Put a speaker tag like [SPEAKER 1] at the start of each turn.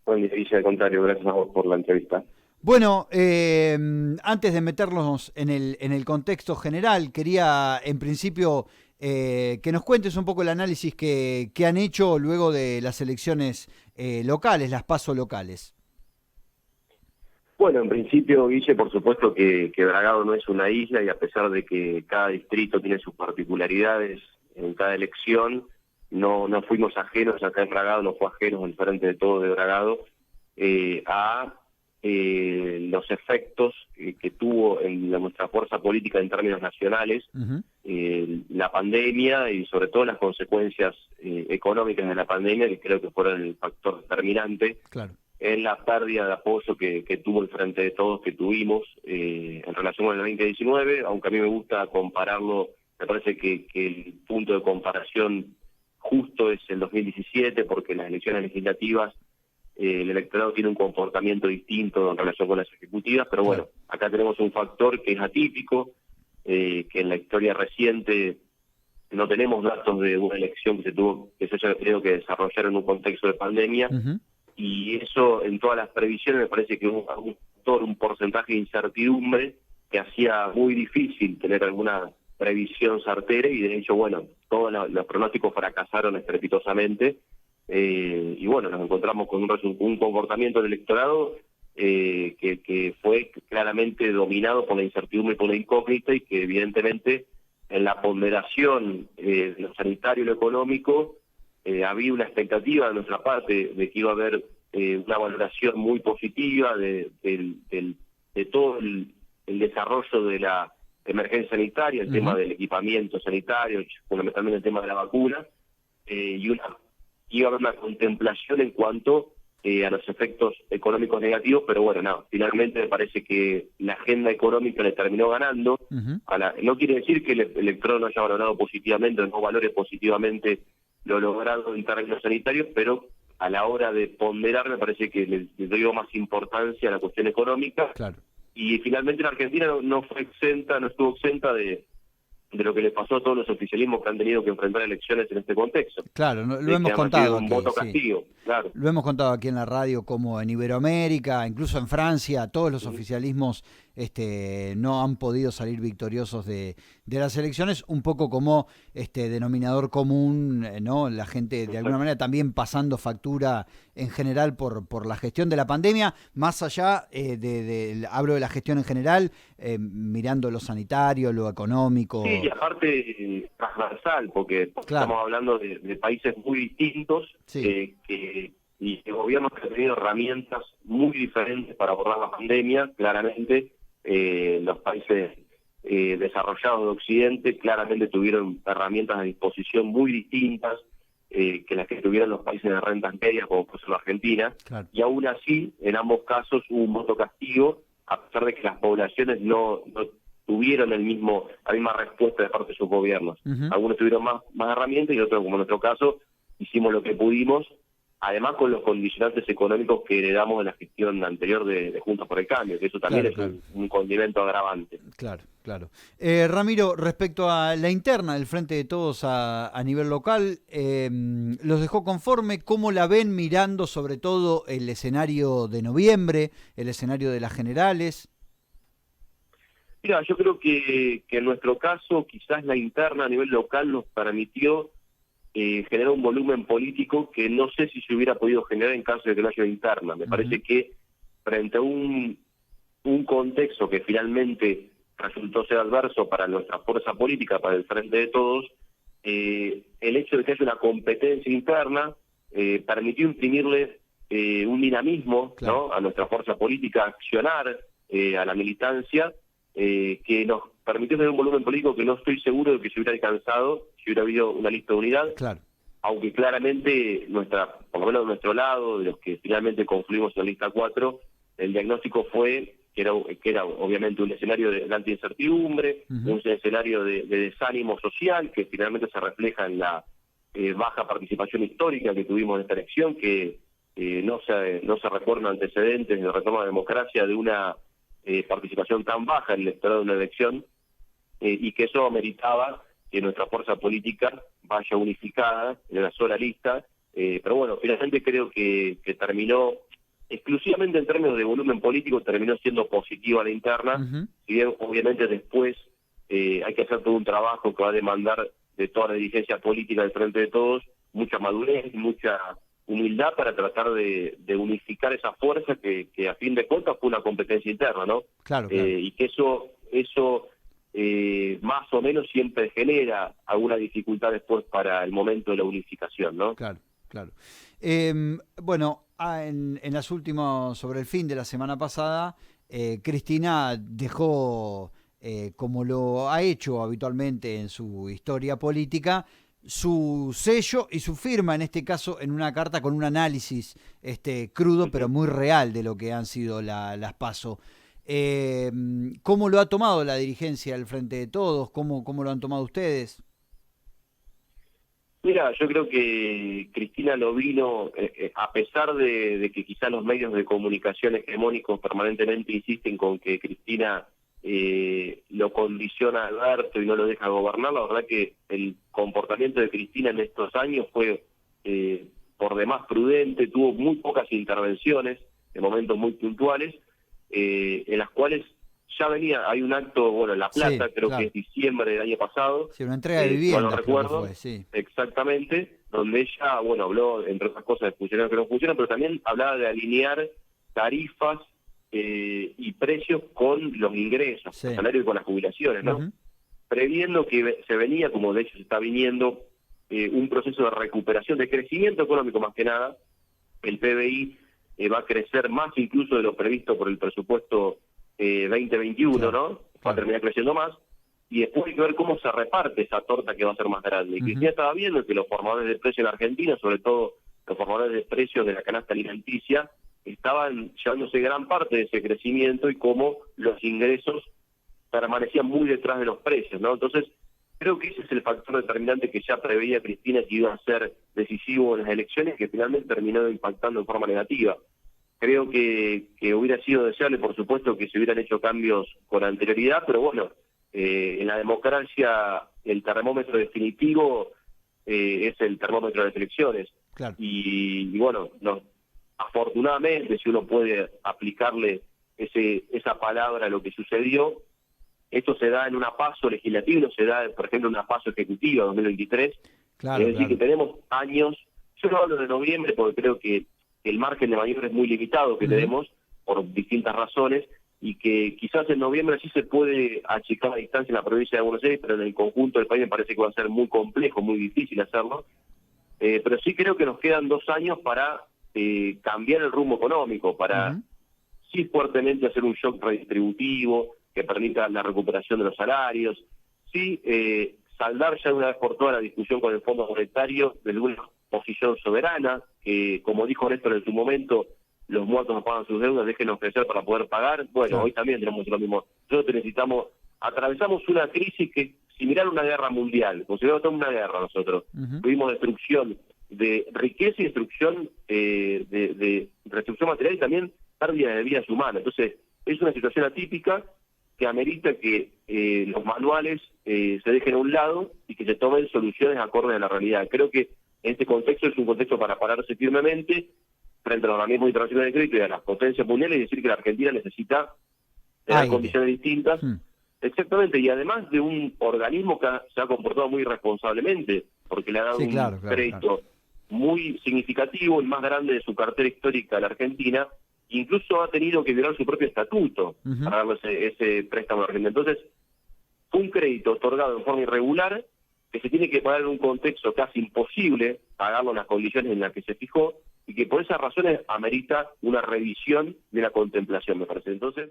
[SPEAKER 1] Buen día, Guille, al contrario, gracias a vos por la entrevista.
[SPEAKER 2] Bueno, antes de meternos en el contexto general, quería en principio que nos cuentes un poco el análisis que han hecho luego de las elecciones locales, las PASO locales.
[SPEAKER 1] Bueno, en principio, Guille, por supuesto que Bragado no es una isla y a pesar de que cada distrito tiene sus particularidades en cada elección, no fuimos ajenos, acá en Bragado no fue ajeno al Frente de Todos de Bragado, a los efectos que tuvo en nuestra fuerza política en términos nacionales,
[SPEAKER 2] Ujú.
[SPEAKER 1] la pandemia y sobre todo las consecuencias económicas de la pandemia, que creo que fueron el factor determinante
[SPEAKER 2] Claro.
[SPEAKER 1] en la pérdida de apoyo que tuvo el Frente de Todos, que tuvimos en relación con el 2019, aunque a mí me gusta compararlo, me parece que el punto de comparación justo es el 2017, porque en las elecciones legislativas el electorado tiene un comportamiento distinto en relación con las ejecutivas, pero bueno,
[SPEAKER 2] Claro.
[SPEAKER 1] acá tenemos un factor que es atípico, que en la historia reciente no tenemos datos de una elección que se haya tenido que desarrollar en un contexto de pandemia,
[SPEAKER 2] Ujú.
[SPEAKER 1] y eso en todas las previsiones me parece que hubo un porcentaje de incertidumbre que hacía muy difícil tener alguna previsión certera, y de hecho, bueno, todos los pronósticos fracasaron estrepitosamente, y bueno, nos encontramos con un comportamiento del electorado que fue claramente dominado por la incertidumbre y por la incógnita, y que evidentemente en la ponderación de lo sanitario y lo económico había una expectativa de nuestra parte de que iba a haber una valoración muy positiva de todo el desarrollo de la emergencia sanitaria, el tema
[SPEAKER 2] Ujú.
[SPEAKER 1] del equipamiento sanitario, fundamentalmente el tema de la vacuna, y iba a haber una contemplación en cuanto a los efectos económicos negativos, pero bueno, no, finalmente me parece que la agenda económica le terminó ganando.
[SPEAKER 2] Ujú.
[SPEAKER 1] No quiere decir que el electorado no haya valorado positivamente o no valore positivamente lo logrado en términos sanitarios, pero a la hora de ponderar me parece que le dio más importancia a la cuestión económica,
[SPEAKER 2] Claro.
[SPEAKER 1] y finalmente la Argentina no fue exenta, no estuvo exenta de lo que le pasó a todos los oficialismos que han tenido que enfrentar elecciones en este contexto,
[SPEAKER 2] Claro, lo
[SPEAKER 1] de que
[SPEAKER 2] hemos
[SPEAKER 1] han recibido
[SPEAKER 2] contado
[SPEAKER 1] un
[SPEAKER 2] aquí,
[SPEAKER 1] voto
[SPEAKER 2] sí.
[SPEAKER 1] castigo, claro.
[SPEAKER 2] Lo hemos contado aquí en la radio como en Iberoamérica, incluso en Francia, todos los oficialismos no han podido salir victoriosos de las elecciones, un poco como denominador común, ¿no? La gente de alguna manera también pasando factura en general por la gestión de la pandemia, más allá hablo de la gestión en general, mirando lo sanitario, lo
[SPEAKER 1] Sí, y
[SPEAKER 2] económico.
[SPEAKER 1] aparte transversal, porque
[SPEAKER 2] Claro,
[SPEAKER 1] estamos hablando de países muy distintos,
[SPEAKER 2] sí.
[SPEAKER 1] y de gobiernos que han tenido herramientas muy diferentes para abordar la pandemia. Claramente los países desarrollados de Occidente claramente tuvieron herramientas a disposición muy distintas que las que tuvieron los países de rentas medias, como por ejemplo Argentina,
[SPEAKER 2] Claro.
[SPEAKER 1] y aún así, en ambos casos hubo un voto castigo, a pesar de que las poblaciones no tuvieron la misma respuesta de parte de sus gobiernos.
[SPEAKER 2] Ujú.
[SPEAKER 1] Algunos tuvieron más herramientas y otros, como en nuestro caso, hicimos lo que pudimos, además con los condicionantes económicos que heredamos de la gestión anterior de Juntos por el Cambio, que eso también
[SPEAKER 2] Claro,
[SPEAKER 1] es
[SPEAKER 2] claro.
[SPEAKER 1] un condimento agravante.
[SPEAKER 2] Claro, claro. Ramiro, respecto a la interna del Frente de Todos a nivel local, ¿los dejó conforme? ¿Cómo la ven mirando sobre todo el escenario de noviembre, el escenario de las generales?
[SPEAKER 1] Mira, yo creo que en nuestro caso quizás la interna a nivel local nos permitió generar un volumen político que no sé si se hubiera podido generar en caso de que no haya interna. Me
[SPEAKER 2] Ujú.
[SPEAKER 1] parece que frente a un contexto que finalmente resultó ser adverso para nuestra fuerza política, para el Frente de Todos, el hecho de que haya una competencia interna permitió imprimirle un dinamismo,
[SPEAKER 2] Claro.
[SPEAKER 1] ¿no?, a nuestra fuerza política, accionar a la militancia, que nos permitió tener un volumen político que no estoy seguro de que se hubiera alcanzado si hubiera habido una lista de unidad,
[SPEAKER 2] Claro.
[SPEAKER 1] aunque claramente por lo menos de nuestro lado, de los que finalmente confluimos en la lista 4, el diagnóstico fue que era obviamente un escenario de alta incertidumbre,
[SPEAKER 2] Ujú.
[SPEAKER 1] un escenario de desánimo social, que finalmente se refleja en la baja participación histórica que tuvimos en esta elección, que no se recuerdan antecedentes de retorno a la democracia de una participación tan baja en el electorado de una elección, y que eso meritaba que nuestra fuerza política vaya unificada en una sola lista, pero bueno, finalmente creo que terminó exclusivamente en términos de volumen político terminó siendo positiva la interna,
[SPEAKER 2] Ujú.
[SPEAKER 1] si bien obviamente después hay que hacer todo un trabajo que va a demandar de toda la dirigencia política del Frente de Todos mucha madurez, mucha humildad para tratar de unificar esa fuerza que a fin de cuentas fue una competencia interna, ¿no?
[SPEAKER 2] Claro, claro.
[SPEAKER 1] Y que eso más o menos siempre genera alguna dificultad después para el momento de la unificación, ¿no?
[SPEAKER 2] Claro, claro. Bueno, en las últimas, sobre el fin de la semana pasada, Cristina dejó, como lo ha hecho habitualmente en su historia política, su sello y su firma, en este caso, en una carta con un análisis crudo, pero muy real de lo que han sido las PASO. ¿Cómo lo ha tomado la dirigencia del Frente de Todos? ¿Cómo lo han tomado ustedes?
[SPEAKER 1] Mira, yo creo que Cristina lo vino, a pesar de que quizás los medios de comunicación hegemónicos permanentemente insisten con que Cristina lo condiciona a Alberto y no lo deja gobernar, la verdad que el comportamiento de Cristina en estos años fue por demás prudente, tuvo muy pocas intervenciones en momentos muy puntuales, en las cuales ya venía, hay un acto, bueno, en La
[SPEAKER 2] Sí,
[SPEAKER 1] Plata, creo que
[SPEAKER 2] claro.
[SPEAKER 1] es diciembre del año pasado,
[SPEAKER 2] Sí, una entrega de
[SPEAKER 1] si mal no
[SPEAKER 2] viviendas creo que
[SPEAKER 1] recuerdo,
[SPEAKER 2] fue, sí.
[SPEAKER 1] exactamente, donde ella, bueno, habló, entre otras cosas, de funcionarios que no funcionan, pero también hablaba de alinear tarifas y precios con los ingresos,
[SPEAKER 2] Sí.
[SPEAKER 1] los salarios y con las jubilaciones, ¿no?
[SPEAKER 2] Ujú.
[SPEAKER 1] Previendo que se venía, como de hecho se está viniendo, un proceso de recuperación, de crecimiento económico más que nada. El PBI va a crecer más incluso de lo previsto por el presupuesto 2021,
[SPEAKER 2] Claro,
[SPEAKER 1] ¿no? Va a
[SPEAKER 2] claro.
[SPEAKER 1] terminar creciendo más. Y después hay que ver cómo se reparte esa torta que va a ser más grande. Y
[SPEAKER 2] Ujú.
[SPEAKER 1] Cristina estaba viendo que los formadores de precios en Argentina, sobre todo los formadores de precios de la canasta alimenticia, estaban llevándose gran parte de ese crecimiento y cómo los ingresos permanecían muy detrás de los precios, ¿no? Entonces, creo que ese es el factor determinante que ya preveía Cristina que iba a ser decisivo en las elecciones, que finalmente terminó impactando en forma negativa. Creo que hubiera sido deseable, por supuesto, que se hubieran hecho cambios con anterioridad, pero bueno, en la democracia el termómetro definitivo es el termómetro de las elecciones.
[SPEAKER 2] Claro.
[SPEAKER 1] Y bueno, afortunadamente, si uno puede aplicarle esa palabra a lo que sucedió, esto se da en una paso legislativa, no se da, por ejemplo, en una paso ejecutiva 2023. Es
[SPEAKER 2] Claro,
[SPEAKER 1] decir, que
[SPEAKER 2] claro.
[SPEAKER 1] tenemos años, yo no hablo de noviembre porque creo que el margen de maniobra es muy limitado que
[SPEAKER 2] Ujú.
[SPEAKER 1] tenemos por distintas razones y que quizás en noviembre sí se puede achicar la distancia en la provincia de Buenos Aires, pero en el conjunto del país me parece que va a ser muy complejo, muy difícil hacerlo. Pero sí creo que nos quedan 2 años para cambiar el rumbo económico, para
[SPEAKER 2] Ujú.
[SPEAKER 1] sí fuertemente hacer un shock redistributivo que permita la recuperación de los salarios, sí saldar ya de una vez por todas la discusión con el Fondo Monetario desde una posición soberana, que como dijo Néstor en su momento, los muertos no pagan sus deudas, déjenos crecer para poder pagar. Bueno,
[SPEAKER 2] Claro.
[SPEAKER 1] hoy también tenemos lo mismo. Nosotros necesitamos, atravesamos una crisis que es similar a una guerra mundial, consideramos una guerra nosotros.
[SPEAKER 2] Ujú.
[SPEAKER 1] Tuvimos destrucción de riqueza y destrucción de destrucción material y también pérdida de vidas humanas. Entonces, es una situación atípica que amerita que los manuales se dejen a un lado y que se tomen soluciones acorde a la realidad. Creo que en este contexto es un contexto para pararse firmemente frente a los organismos internacionales de crédito y a las potencias mundiales y decir que la Argentina necesita tener
[SPEAKER 2] Aire.
[SPEAKER 1] condiciones distintas.
[SPEAKER 2] Hmm.
[SPEAKER 1] Exactamente, y además de un organismo que se ha comportado muy responsablemente, porque le ha dado
[SPEAKER 2] Sí,
[SPEAKER 1] un
[SPEAKER 2] claro, claro, claro.
[SPEAKER 1] crédito muy significativo, el más grande de su cartera histórica a la Argentina, incluso ha tenido que violar su propio estatuto
[SPEAKER 2] Ujú.
[SPEAKER 1] para darle ese préstamo a la Argentina. Entonces, fue un crédito otorgado en forma irregular, que se tiene que pagar en un contexto casi imposible, pagarlo en las condiciones en las que se fijó, y que por esas razones amerita una revisión de la contemplación, me parece. Entonces,